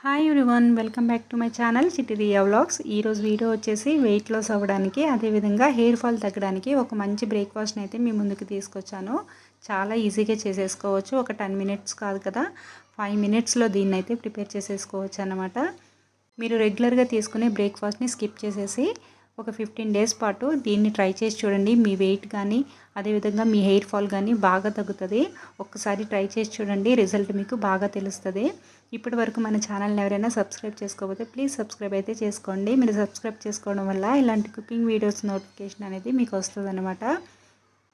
Hi everyone, welcome back to my channel చిట్టి Riya vlogs. ఈరోజు video వచ్చేసి వెయిట్ లాస్ అవ్వడానికి, అదేవిధంగా హెయిర్ ఫాల్ తగ్గడానికి ఒక మంచి బ్రేక్ఫాస్ట్ని అయితే మీ ముందుకు తీసుకొచ్చాను. చాలా ఈజీగా చేసేసుకోవచ్చు. ఒక 10 మినిట్స్ కాదు కదా, 5 మినిట్స్లో దీన్ని అయితే ప్రిపేర్ చేసేసుకోవచ్చు అన్నమాట. మీరు రెగ్యులర్గా తీసుకునే బ్రేక్ఫాస్ట్ని స్కిప్ చేసేసి ఒక 15 డేస్ పాటు దీన్ని ట్రై చేసి చూడండి. మీ వెయిట్ కానీ అదేవిధంగా మీ హెయిర్ ఫాల్ కానీ బాగా తగ్గుతుంది. ఒక్కసారి ట్రై చేసి చూడండి, రిజల్ట్ మీకు బాగా తెలుస్తుంది. ఇప్పటి వరకు మన ఛానల్ని ఎవరైనా సబ్స్క్రైబ్ చేసుకోకపోతే ప్లీజ్ సబ్స్క్రైబ్ అయితే చేసుకోండి. మీరు సబ్స్క్రైబ్ చేసుకోవడం వల్ల ఇలాంటి కుకింగ్ వీడియోస్ నోటిఫికేషన్ అనేది మీకు వస్తుంది అనమాట.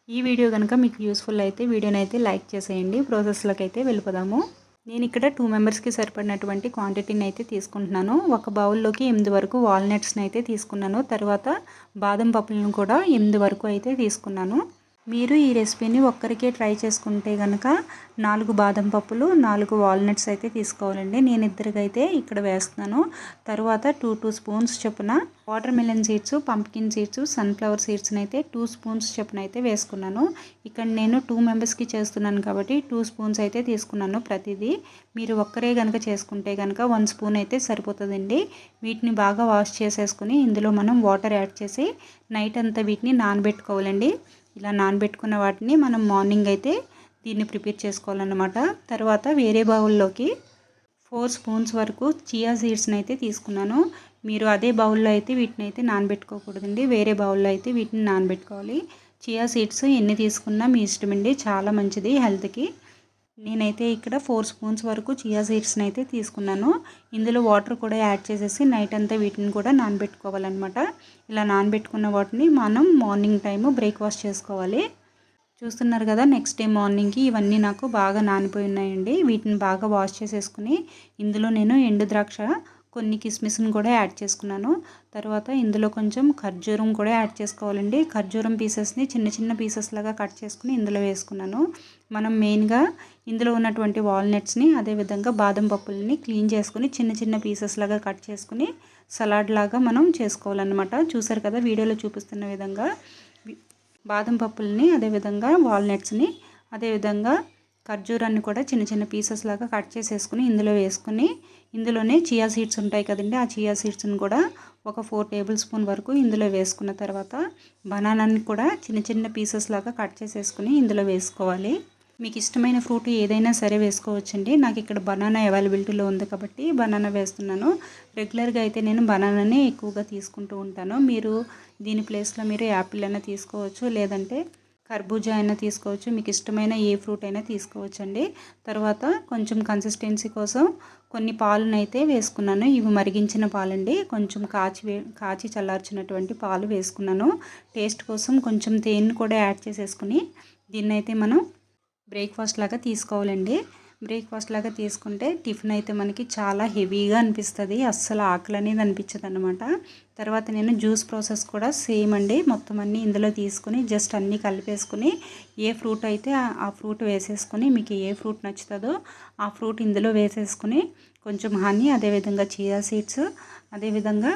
ఈ వీడియో కనుక మీకు యూస్ఫుల్ అయితే వీడియోని అయితే లైక్ చేసేయండి. ప్రాసెస్లోకి అయితే వెళ్ళిపోదాము. నేను ఇక్కడ 2 మెంబర్స్కి సరిపడినటువంటి క్వాంటిటీని అయితే తీసుకుంటున్నాను. ఒక బౌల్లోకి 8 వరకు వాల్నట్స్ని అయితే తీసుకున్నాను. తర్వాత బాదం పప్పులను కూడా 8 వరకు అయితే తీసుకున్నాను. మీరు ఈ రెసిపీని ఒక్కరికే ట్రై చేసుకుంటే కనుక 4 బాదం పప్పులు 4 వాల్నట్స్ అయితే తీసుకోవాలండి. నేను ఇద్దరికైతే ఇక్కడ వేస్తున్నాను. తర్వాత 2 స్పూన్స్ చొప్పున watermelon seeds, pumpkin seeds, sunflower సీడ్స్ని అయితే 2 స్పూన్స్ చొప్పున అయితే వేసుకున్నాను. ఇక్కడ నేను 2 మెంబర్స్కి చేస్తున్నాను కాబట్టి 2 స్పూన్స్ అయితే తీసుకున్నాను ప్రతిదీ. మీరు ఒక్కరే కనుక చేసుకుంటే కనుక 1 స్పూన్ అయితే సరిపోతుందండి. వీటిని బాగా వాష్ చేసేసుకుని ఇందులో మనం వాటర్ యాడ్ చేసి నైట్ అంతా వీటిని నానబెట్టుకోవాలండి. ఇలా నానబెట్టుకున్న వాటిని మనం మార్నింగ్ అయితే దీన్ని ప్రిపేర్ చేసుకోవాలన్నమాట. తర్వాత వేరే బౌల్లోకి 4 స్పూన్స్ వరకు చియా సీడ్స్ని అయితే తీసుకున్నాను. మీరు అదే బౌల్లో అయితే వీటిని అయితే నానబెట్టుకోకూడదండి, వేరే బౌల్లో అయితే వీటిని నానబెట్టుకోవాలి. చియా సీడ్స్ ఎన్ని తీసుకున్నా మీ ఇష్టమండి, చాలా మంచిది హెల్త్కి. నేనైతే ఇక్కడ 4 స్పూన్స్ వరకు చియా సీడ్స్ని అయితే తీసుకున్నాను. ఇందులో వాటర్ కూడా యాడ్ చేసేసి నైట్ అంతా వీటిని కూడా నానబెట్టుకోవాలన్నమాట. ఇలా నానబెట్టుకున్న వాటిని మనం మార్నింగ్ టైము బ్రేక్ఫాస్ట్ చేసుకోవాలి. చూస్తున్నారు కదా, నెక్స్ట్ డే మార్నింగ్కి ఇవన్నీ నాకు బాగా నానిపోయి ఉన్నాయండి. వీటిని బాగా వాష్ చేసేసుకుని ఇందులో నేను ఎండు ద్రాక్ష, కొన్ని కిస్మిస్ని కూడా యాడ్ చేసుకున్నాను. తర్వాత ఇందులో కొంచెం ఖర్జూరం కూడా యాడ్ చేసుకోవాలండి. ఖర్జూరం పీసెస్ని చిన్న చిన్న పీసెస్ లాగా కట్ చేసుకుని ఇందులో వేసుకున్నాను. మనం మెయిన్గా ఇందులో ఉన్నటువంటి వాల్నట్స్ని అదేవిధంగా బాదం పప్పులని క్లీన్ చేసుకుని చిన్న చిన్న పీసెస్ లాగా కట్ చేసుకుని సలాడ్ లాగా మనం చేసుకోవాలన్నమాట. చూసారు కదా, వీడియోలో చూపిస్తున్న విధంగా బాదం పప్పులని అదేవిధంగా వాల్నట్స్ని అదేవిధంగా ఖర్జూరాన్ని కూడా చిన్న చిన్న పీసెస్ లాగా కట్ చేసేసుకుని ఇందులో వేసుకుని ఇందులోనే చియా సీడ్స్ ఉంటాయి కదండి, ఆ చియా సీడ్స్ని కూడా ఒక 4 టేబుల్ స్పూన్ వరకు ఇందులో వేసుకున్న తర్వాత బనానాని కూడా చిన్న చిన్న పీసెస్ లాగా కట్ చేసేసుకుని ఇందులో వేసుకోవాలి. మీకు ఇష్టమైన ఫ్రూట్ ఏదైనా సరే వేసుకోవచ్చండి. నాకు ఇక్కడ బనానా అవైలబిలిటీలో ఉంది కాబట్టి బనానా వేస్తున్నాను. రెగ్యులర్గా అయితే నేను బనానానే ఎక్కువగా తీసుకుంటూ ఉంటాను. మీరు దీని ప్లేస్లో మీరు యాపిల్ అయినా తీసుకోవచ్చు, లేదంటే కర్బూజా అయినా తీసుకోవచ్చు. మీకు ఇష్టమైన ఏ ఫ్రూట్ అయినా తీసుకోవచ్చు అండి. తర్వాత కొంచెం కన్సిస్టెన్సీ కోసం కొన్ని పాలునైతే వేసుకున్నాను. ఇవి మరిగించిన పాలండి, కొంచెం కాచి చల్లార్చినటువంటి పాలు వేసుకున్నాను. టేస్ట్ కోసం కొంచెం తేనె కూడా యాడ్ చేసేసుకుని దీన్నైతే మనం బ్రేక్ఫాస్ట్ లాగా తీసుకోవాలండి. బ్రేక్ఫాస్ట్ లాగా తీసుకుంటే టిఫిన్ అయితే మనకి చాలా హెవీగా అనిపిస్తుంది, అస్సలు ఆకలి అనేది అనిపించదు అనమాట. తర్వాత నేను జ్యూస్ ప్రాసెస్ కూడా సేమ్ అండి, మొత్తం అన్నీ ఇందులో తీసుకుని జస్ట్ అన్నీ కలిపేసుకుని ఏ ఫ్రూట్ అయితే ఆ ఫ్రూట్ వేసేసుకొని మీకు ఏ ఫ్రూట్ నచ్చుతుందో ఆ ఫ్రూట్ ఇందులో వేసేసుకుని కొంచెం హనీ, అదేవిధంగా చియా సీడ్స్, అదేవిధంగా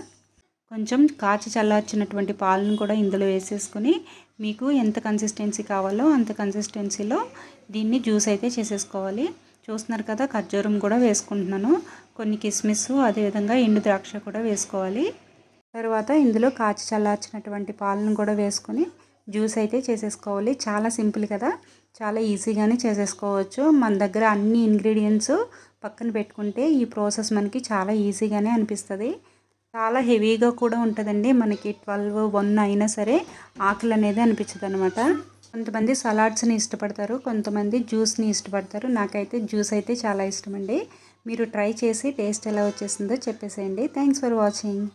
కొంచెం కాచి చల్లార్చినటువంటి పాలను కూడా ఇందులో వేసేసుకొని మీకు ఎంత కన్సిస్టెన్సీ కావాలో అంత కన్సిస్టెన్సీలో దీన్ని జ్యూస్ అయితే చేసేసుకోవాలి. చూస్తున్నారు కదా, ఖర్జూరం కూడా వేసుకుంటున్నాను, కొన్ని కిస్మిస్, అదేవిధంగా ఎండు ద్రాక్ష కూడా వేసుకోవాలి. తర్వాత ఇందులో కాచి చల్లార్చినటువంటి పాలను కూడా వేసుకొని జ్యూస్ అయితే చేసేసుకోవాలి. చాలా సింపుల్ కదా, చాలా ఈజీగానే చేసేసుకోవచ్చు. మన దగ్గర అన్ని ఇంగ్రీడియంట్స్ పక్కన పెట్టుకుంటే ఈ ప్రాసెస్ మనకి చాలా ఈజీగానే అనిపిస్తుంది. చాలా హెవీగా కూడా ఉంటుందండి. మనకి 12, 1 అయినా సరే ఆకలి అనేది అనిపించదు అనమాట. కొంతమంది సలాడ్స్ని ఇష్టపడతారు, కొంతమంది జ్యూస్ని ఇష్టపడతారు. నాకైతే జ్యూస్ అయితే చాలా ఇష్టం అండి. మీరు ట్రై చేసి టేస్ట్ ఎలా వచ్చేసిందో చెప్పేసేయండి. Thanks for watching.